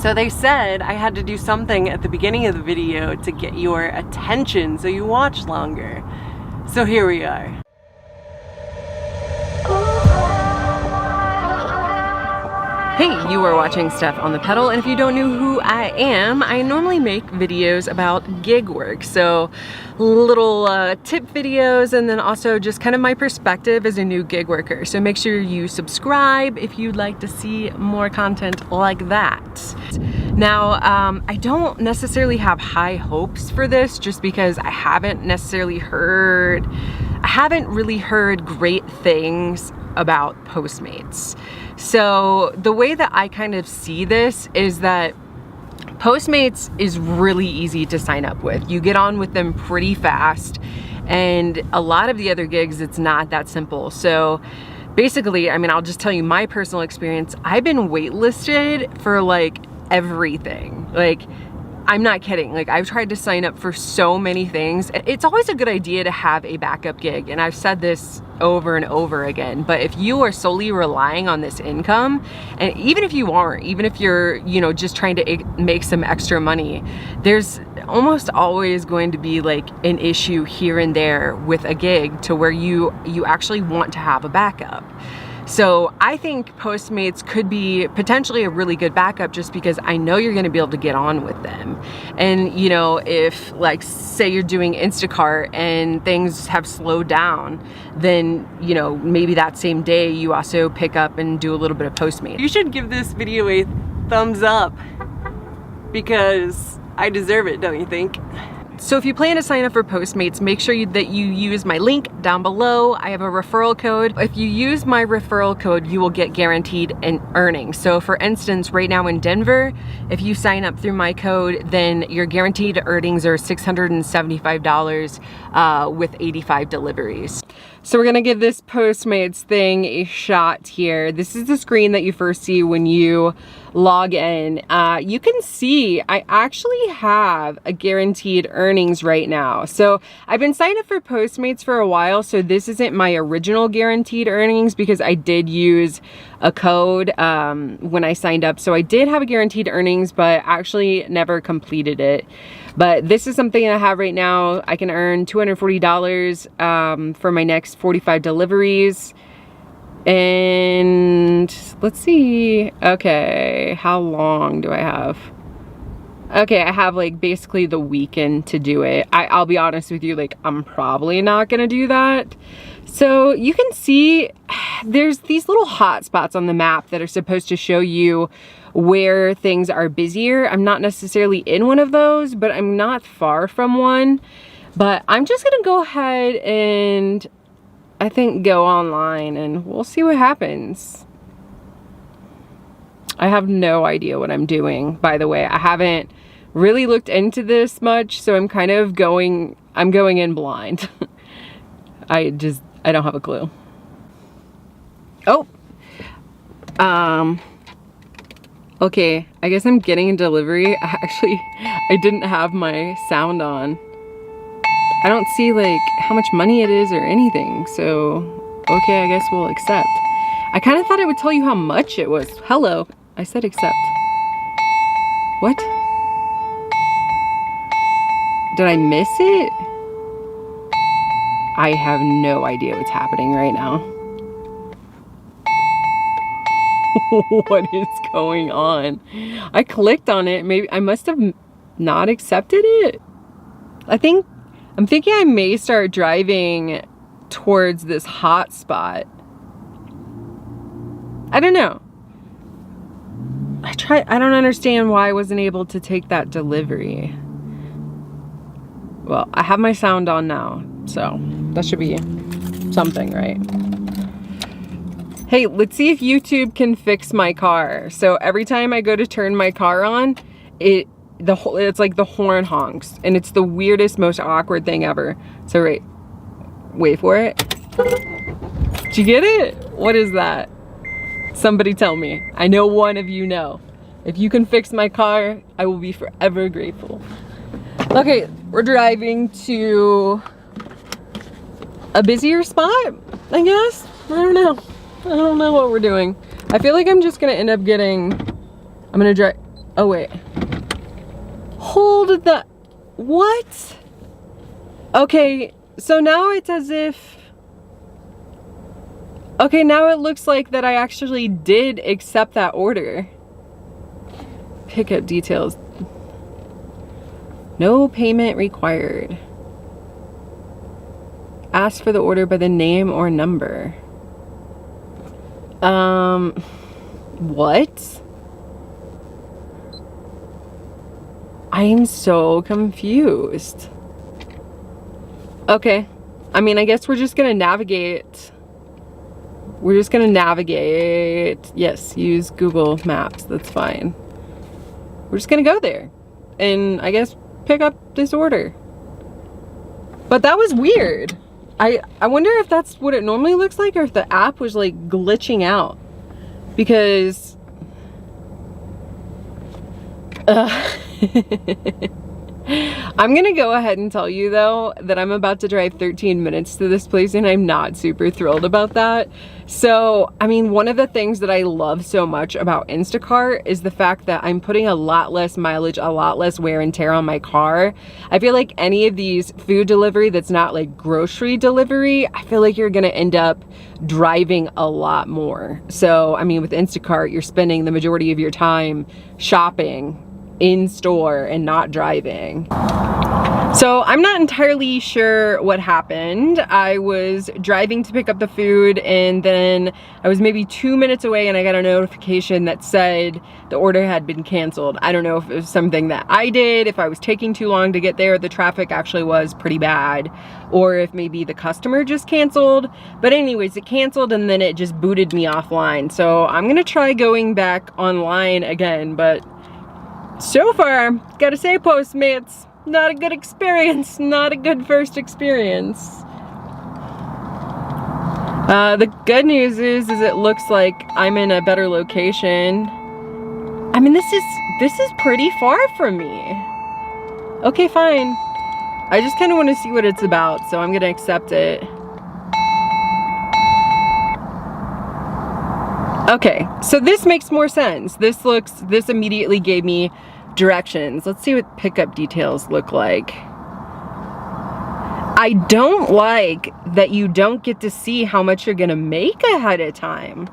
So they said I had to do something at the beginning of the video to get your attention so you watch longer. So here we are. Hey, you are watching Steph on the Pedal, and if you don't know who I am, I normally make videos about gig work. So little tip videos, and then also just kind of my perspective as a new gig worker. So make sure you subscribe if you'd like to see more content like that. Now, I don't necessarily have high hopes for this just because I haven't really heard great things about Postmates. So the way that I kind of see this is that Postmates is really easy to sign up with. You get on with them pretty fast, and a lot of the other gigs, it's not that simple. So basically, I mean, I'll just tell you my personal experience. I've been waitlisted for like everything. Like, I'm not kidding. Like, I've tried to sign up for so many things. It's always a good idea to have a backup gig, and I've said this over and over again, but if you are solely relying on this income, and even if you aren't, even if you're, you know, just trying to make some extra money, there's almost always going to be like an issue here and there with a gig to where you actually want to have a backup. So I think Postmates could be potentially a really good backup just because I know you're gonna be able to get on with them. And you know, if like say you're doing Instacart and things have slowed down, then you know, maybe that same day you also pick up and do a little bit of Postmates. You should give this video a thumbs up because I deserve it, don't you think? So if you plan to sign up for Postmates, make sure that you use my link down below. I have a referral code. If you use my referral code, you will get guaranteed earnings. So for instance, right now in Denver, if you sign up through my code, then your guaranteed earnings are $675 with 85 deliveries. So we're gonna give this Postmates thing a shot here. This is the screen that you first see when you log in. You can see I actually have a guaranteed earnings right now. So I've been signed up for Postmates for a while, so this isn't my original guaranteed earnings because I did use a code when I signed up. So I did have a guaranteed earnings, but actually never completed it. But this is something I have right now. I can earn $240 for my next 45 deliveries. And let's see, okay, how long do I have? Okay, I have like basically the weekend to do it. I'll be honest with you, like I'm probably not gonna do that. So you can see there's these little hot spots on the map that are supposed to show you where things are busier. I'm not necessarily in one of those, but I'm not far from one. But I'm just gonna go ahead and I think go online and we'll see what happens. I have no idea what I'm doing, by the way. I haven't really looked into this much, so I'm kind of going in blind. I don't have a clue. Oh, okay, I guess I'm getting a delivery. I didn't have my sound on. I don't see like how much money it is or anything, so okay, I guess we'll accept. I kind of thought it would tell you how much it was. Hello, I said accept. What? Did I miss it? I have no idea what's happening right now. What is going on? I clicked on it, maybe I must have not accepted it. I'm thinking I may start driving towards this hot spot. I don't know. I don't understand why I wasn't able to take that delivery. Well, I have my sound on now, so that should be something, right? Hey, let's see if YouTube can fix my car. So every time I go to turn my car on, it's like the horn honks, and it's the weirdest, most awkward thing ever. So wait for it. Did you get it? What is that? Somebody tell me. I know one of you know. If you can fix my car, I will be forever grateful. Okay, we're driving to a busier spot, I guess. I don't know. I don't know what we're doing. I feel like I'm just gonna end up getting, I'm gonna drive, Oh wait. Hold the, what? Okay, so now it's as if, okay, now it looks like that I actually did accept that order. Pickup details. No payment required. Ask for the order by the name or number. What? I am so confused. Okay. I mean, I guess we're just gonna navigate. We're just gonna navigate. Yes, use Google Maps. That's fine. We're just gonna go there and I guess pick up this order. But that was weird. I wonder if that's what it normally looks like or if the app was like glitching out, because I'm gonna go ahead and tell you though that I'm about to drive 13 minutes to this place and I'm not super thrilled about that. So, I mean, one of the things that I love so much about Instacart is the fact that I'm putting a lot less mileage, a lot less wear and tear on my car. I feel like any of these food delivery that's not like grocery delivery, I feel like you're gonna end up driving a lot more. So, I mean, with Instacart, you're spending the majority of your time shopping in store and not driving. So I'm not entirely sure what happened. I was driving to pick up the food and then I was maybe 2 minutes away and I got a notification that said the order had been canceled. I don't know if it was something that I did, if I was taking too long to get there, the traffic actually was pretty bad, or if maybe the customer just canceled. But anyways, it canceled and then it just booted me offline. So I'm gonna try going back online again, but so far, gotta say, Postmates, not a good experience, not a good first experience. The good news is it looks like I'm in a better location. I mean, this is pretty far from me. Okay, fine. I just kind of want to see what it's about, so I'm gonna accept it. Okay, so this makes more sense. This immediately gave me directions. Let's see what pickup details look like. I don't like that you don't get to see how much you're gonna make ahead of time.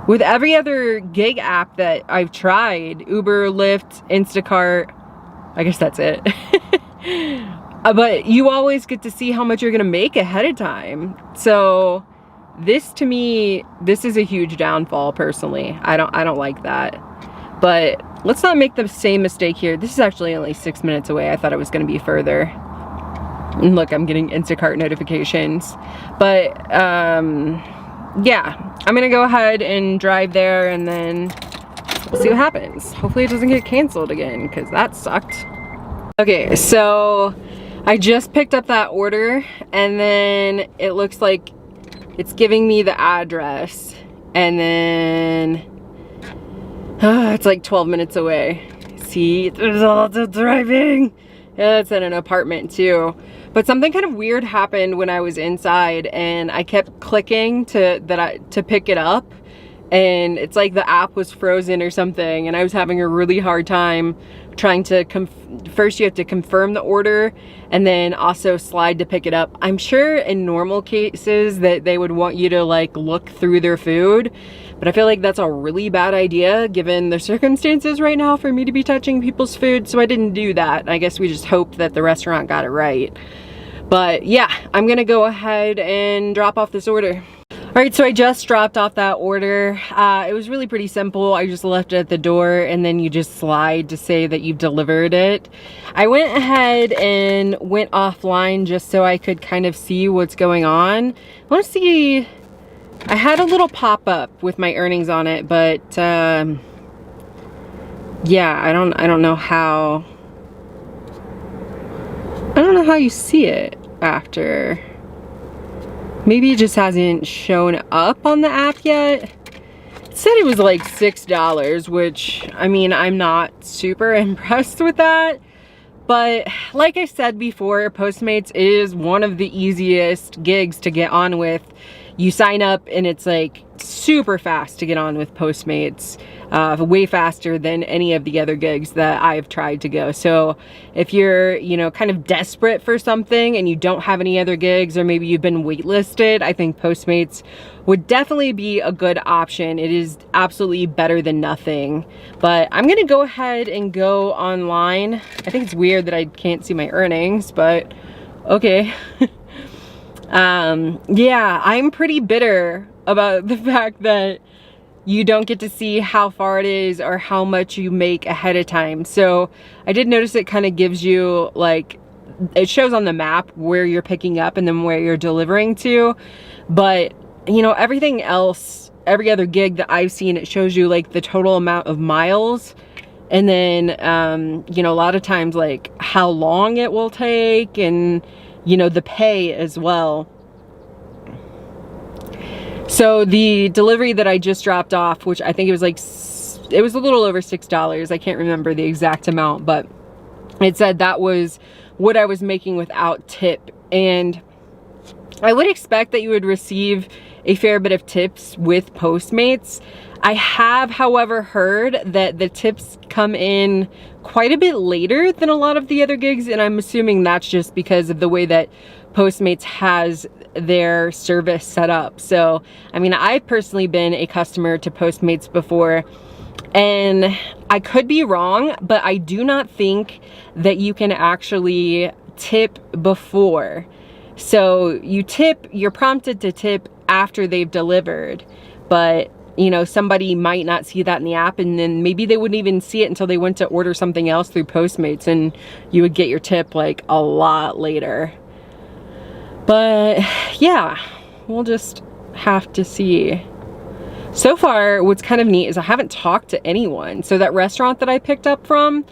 With every other gig app that I've tried, Uber, Lyft, Instacart, I guess that's it. But you always get to see how much you're gonna make ahead of time. So this, to me, this is a huge downfall personally. I don't like that. But let's not make the same mistake here. This is actually only 6 minutes away. I thought it was gonna be further. And look, I'm getting Instacart notifications. But yeah, I'm gonna go ahead and drive there and then we'll see what happens. Hopefully it doesn't get canceled again, because that sucked. Okay, so I just picked up that order and then it looks like it's giving me the address and then it's like 12 minutes away. See, there's a lot of driving. Yeah, it's in an apartment too. But something kind of weird happened when I was inside and I kept clicking to pick it up, and it's like the app was frozen or something, and I was having a really hard time trying to first you have to confirm the order and then also slide to pick it up. I'm sure in normal cases that they would want you to like look through their food, but I feel like that's a really bad idea given the circumstances right now for me to be touching people's food, so I didn't do that. I guess we just hoped that the restaurant got it right. But yeah, I'm gonna go ahead and drop off this order. All right, so I just dropped off that order. It was really pretty simple. I just left it at the door and then you just slide to say that you've delivered it. I went ahead and went offline just so I could kind of see what's going on. I wanna see, I had a little pop-up with my earnings on it, but yeah, I don't know how you see it after. Maybe it just hasn't shown up on the app yet. It said it was like $6, which, I mean, I'm not super impressed with that. But like I said before, Postmates is one of the easiest gigs to get on with you sign up and it's like super fast to get on with Postmates, way faster than any of the other gigs that I've tried to go. So if you're, you know, kind of desperate for something and you don't have any other gigs, or maybe you've been waitlisted, I think Postmates would definitely be a good option. It is absolutely better than nothing. But I'm gonna go ahead and go online. I think it's weird that I can't see my earnings, but okay. Yeah, I'm pretty bitter about the fact that you don't get to see how far it is or how much you make ahead of time. So I did notice it kind of gives you, like, it shows on the map where you're picking up and then where you're delivering to. But, you know, everything else, every other gig that I've seen, it shows you like the total amount of miles. And then, you know, a lot of times like how long it will take, and, you know, the pay as well. So the delivery that I just dropped off, which I think it was like, it was a little over $6. I can't remember the exact amount, but it said that was what I was making without tip. And I would expect that you would receive a fair bit of tips with Postmates. I have, however, heard that the tips come in quite a bit later than a lot of the other gigs, and I'm assuming that's just because of the way that Postmates has their service set up. So, I mean, I've personally been a customer to Postmates before, and I could be wrong, but I do not think that you can actually tip before. So you tip, you're prompted to tip after they've delivered, but you know, somebody might not see that in the app, and then maybe they wouldn't even see it until they went to order something else through Postmates, and you would get your tip like a lot later. But yeah, we'll just have to see. So far, what's kind of neat is I haven't talked to anyone. So that restaurant that I picked up from,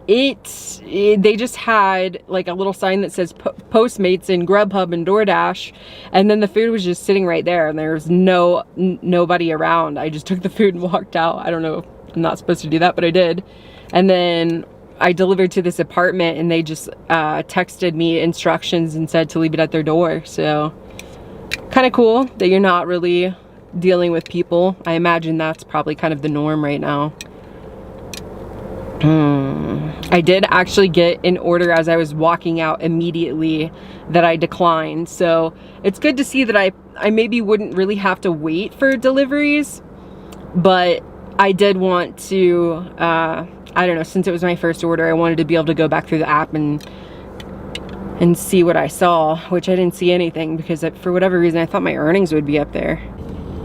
they just had like a little sign that says Postmates and Grubhub and DoorDash, and then the food was just sitting right there, and there was nobody around. I just took the food and walked out. I don't know, I'm not supposed to do that, but I did. And then I delivered to this apartment, and they just texted me instructions and said to leave it at their door. So kind of cool that you're not really dealing with people. I imagine that's probably kind of the norm right now. I did actually get an order as I was walking out immediately that I declined. So it's good to see that I maybe wouldn't really have to wait for deliveries, but I did want to, I don't know, since it was my first order, I wanted to be able to go back through the app and see what I saw, which I didn't see anything because for whatever reason, I thought my earnings would be up there.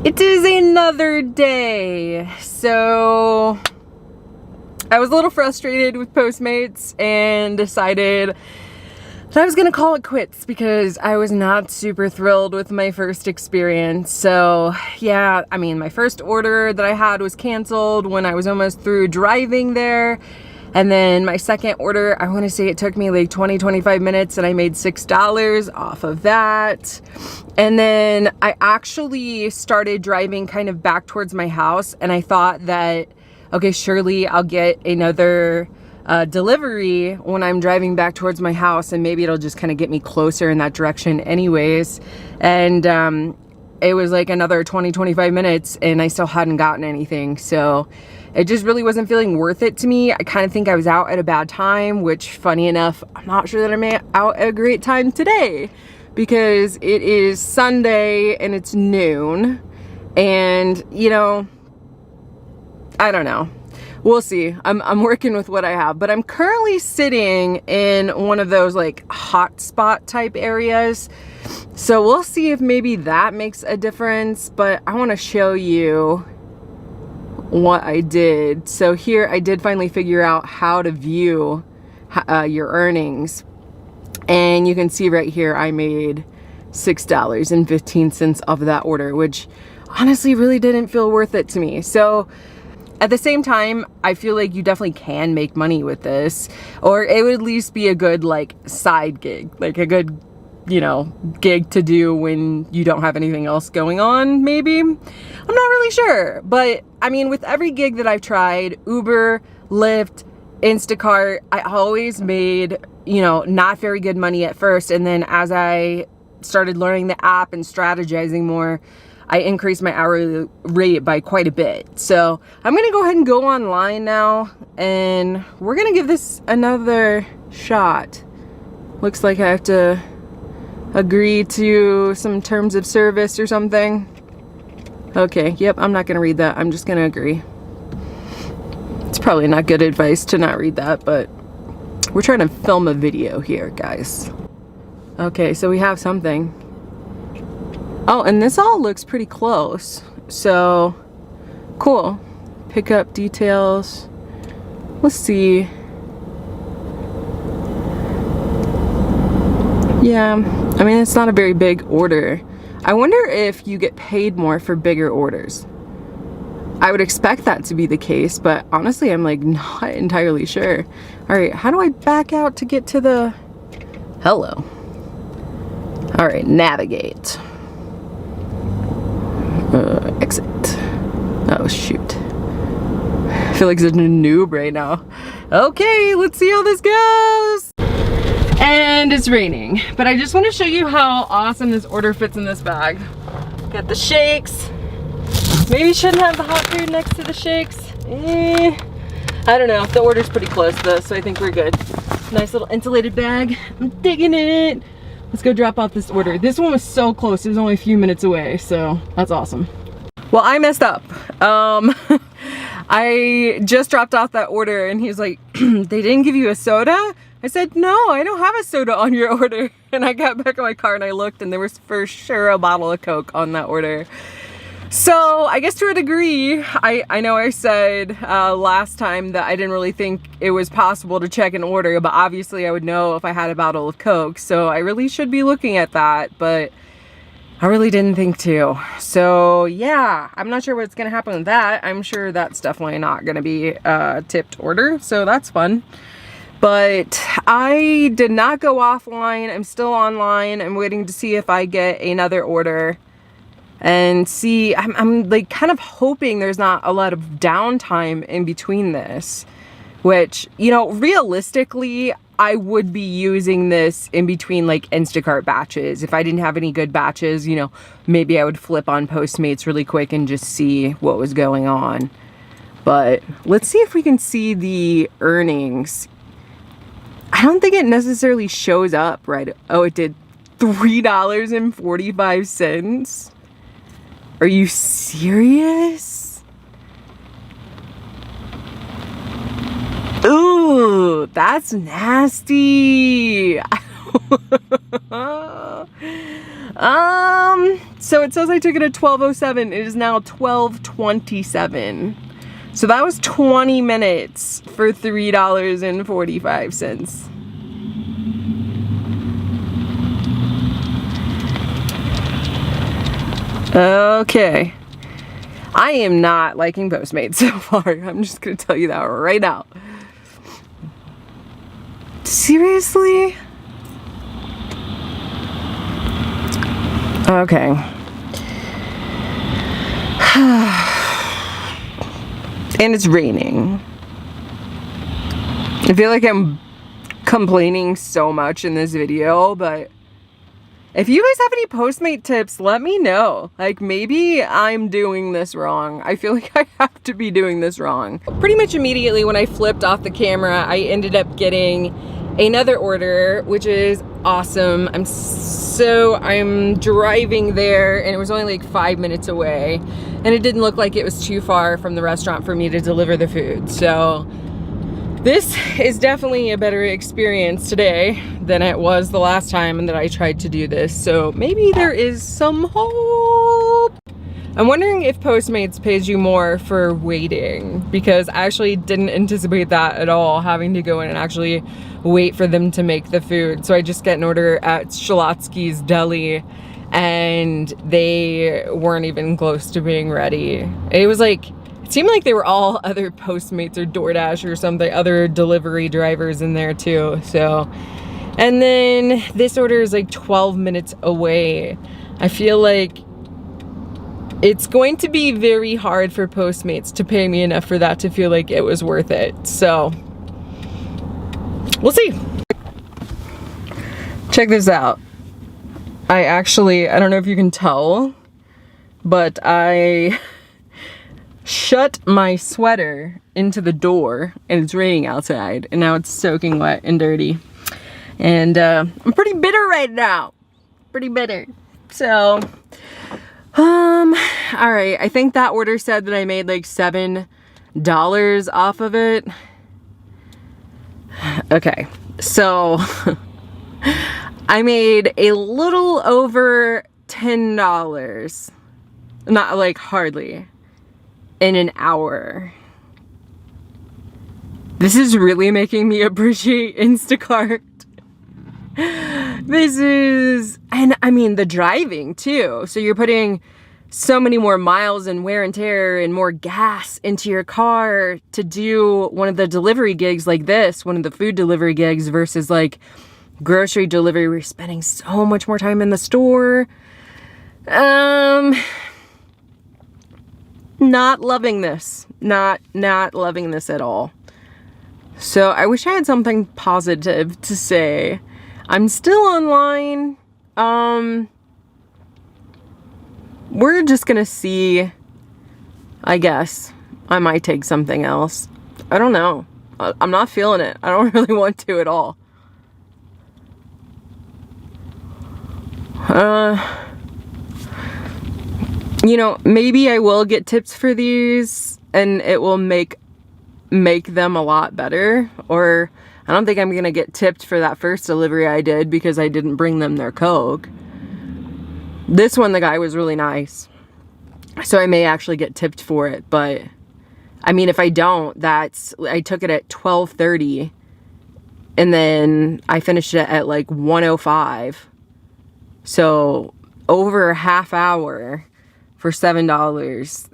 It is another day. So I was a little frustrated with Postmates and decided that I was gonna call it quits because I was not super thrilled with my first experience. So yeah, I mean, my first order that I had was canceled when I was almost through driving there. And then my second order, I wanna say it took me like 20-25 minutes, and I made $6 off of that. And then I actually started driving kind of back towards my house, and I thought that, okay, surely I'll get another delivery when I'm driving back towards my house, and maybe it'll just kind of get me closer in that direction anyways. And it was like another 20-25 minutes, and I still hadn't gotten anything. So it just really wasn't feeling worth it to me. I kind of think I was out at a bad time, which, funny enough, I'm not sure that I'm out at a great time today, because it is Sunday and it's noon, and you know, I don't know. We'll see. I'm working with what I have, but I'm currently sitting in one of those like hotspot type areas. So we'll see if maybe that makes a difference, but I want to show you what I did. So here I did finally figure out how to view your earnings. And you can see right here, I made $6.15 off of that order, which honestly really didn't feel worth it to me. So at the same time, I feel like you definitely can make money with this, or it would at least be a good like side gig, like a good, you know, gig to do when you don't have anything else going on, maybe. I'm not really sure, but I mean, with every gig that I've tried, Uber, Lyft, Instacart, I always made, you know, not very good money at first, and then as I started learning the app and strategizing more, I increased my hourly rate by quite a bit. So I'm gonna go ahead and go online now, and we're gonna give this another shot. Looks like I have to agree to some terms of service or something. Okay, yep, I'm not gonna read that. I'm just gonna agree. It's probably not good advice to not read that, but we're trying to film a video here, guys. Okay, so we have something. Oh, and this all looks pretty close. So, cool. Pickup details. Let's see. Yeah, I mean, it's not a very big order. I wonder if you get paid more for bigger orders. I would expect that to be the case, but honestly, I'm like not entirely sure. All right, how do I back out to get to the... Hello. All right, navigate. Exit. Oh, shoot. I feel like such a noob right now. Okay, let's see how this goes. And it's raining, but I just want to show you how awesome this order fits in this bag. Got the shakes. Maybe shouldn't have the hot food next to the shakes. I don't know. The order's pretty close though, so I think we're good. Nice little insulated bag. I'm digging it. Let's go drop off this order. This one was so close. It was only a few minutes away, so that's awesome. Well, I messed up. I just dropped off that order and he's like, they didn't give you a soda? I said, no, I don't have a soda on your order. And I got back in my car and I looked and there was for sure a bottle of Coke on that order. So I guess to a degree, I know I said last time that I didn't really think it was possible to check an order, but obviously I would know if I had a bottle of Coke. So I really should be looking at that, but I really didn't think to. So yeah, I'm not sure what's gonna happen with that. I'm sure that's definitely not gonna be a tipped order, so that's fun. But I did not go offline. I'm still online. I'm waiting to see if I get another order. And see, I'm like kind of hoping there's not a lot of downtime in between this, which, you know, realistically, I would be using this in between like Instacart batches. If I didn't have any good batches, you know, maybe I would flip on Postmates really quick and just see what was going on. But let's see if we can see the earnings. I don't think it necessarily shows up, right? Oh, it did $3.45. Are you serious? Ooh, that's nasty. So it says I took it at 12:07. It is now 12:27. So that was 20 minutes for $3.45. Okay, I am not liking Postmates so far. I'm just gonna tell you that right now. Seriously? Okay. And it's raining. I feel like I'm complaining so much in this video, but if you guys have any Postmate tips, let me know. Like, maybe I'm doing this wrong. I feel like I have to be doing this wrong. Pretty much immediately when I flipped off the camera, I ended up getting another order, which is awesome. I'm driving there and it was only like 5 minutes away. And it didn't look like it was too far from the restaurant for me to deliver the food. So this is definitely a better experience today than it was the last time that I tried to do this. So maybe there is some hope. I'm wondering if Postmates pays you more for waiting, because I actually didn't anticipate that at all, having to go in and actually wait for them to make the food. So I just get an order at Shalotsky's Deli and they weren't even close to being ready. It was like, it seemed like they were all other Postmates or DoorDash or something, other delivery drivers in there too. So, and then this order is like 12 minutes away. I feel like it's going to be very hard for Postmates to pay me enough for that to feel like it was worth it. So, we'll see. Check this out. I don't know if you can tell, but I shut my sweater into the door and it's raining outside and now it's soaking wet and dirty. And I'm pretty bitter right now. Pretty bitter. So, alright, I think that order said that I made like $7 off of it. Okay, so I made a little over $10. Not like hardly. In an hour. This is really making me appreciate Instacart. This is, and I mean the driving too. So you're putting so many more miles and wear and tear and more gas into your car to do one of the delivery gigs like this, one of the food delivery gigs versus like grocery delivery. We're spending so much more time in the store. Not loving this. Not loving this at all. So I wish I had something positive to say. I'm still online. We're just gonna see. I guess I might take something else. I don't know. I'm not feeling it. I don't really want to at all. You know, maybe I will get tips for these and it will make them a lot better. Or I don't think I'm gonna get tipped for that first delivery I did because I didn't bring them their Coke. This one, the guy was really nice, so I may actually get tipped for it. But I mean, if I don't, I took it at 12:30 and then I finished it at like 1:05. So over a half hour for $7.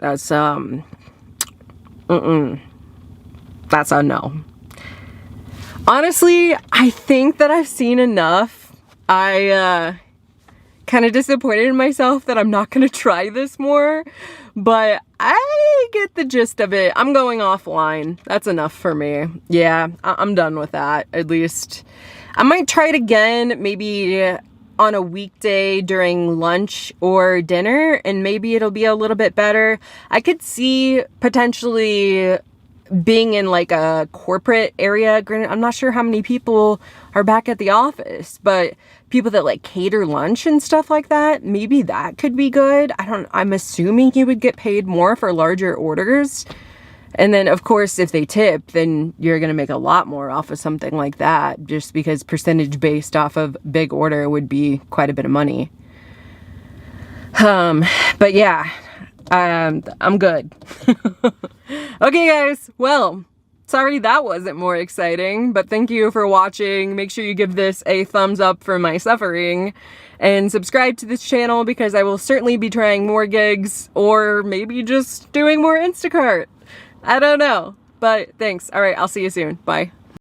That's a no. Honestly, I think that I've seen enough. I kind of disappointed in myself that I'm not gonna try this more, but I get the gist of it. I'm going offline. That's enough for me. Yeah, I'm done with that. At least I might try it again, maybe on a weekday during lunch or dinner, and maybe it'll be a little bit better. I could see potentially being in like a corporate area. Granted, I'm not sure how many people are back at the office, but people that like cater lunch and stuff like that, maybe that could be good. I'm assuming you would get paid more for larger orders. And then of course, if they tip, then you're going to make a lot more off of something like that, just because percentage based off of big order would be quite a bit of money. But yeah, I'm good. Okay guys, well, sorry that wasn't more exciting, but thank you for watching. Make sure you give this a thumbs up for my suffering and subscribe to this channel because I will certainly be trying more gigs or maybe just doing more Instacart. I don't know, but thanks. All right, I'll see you soon. Bye.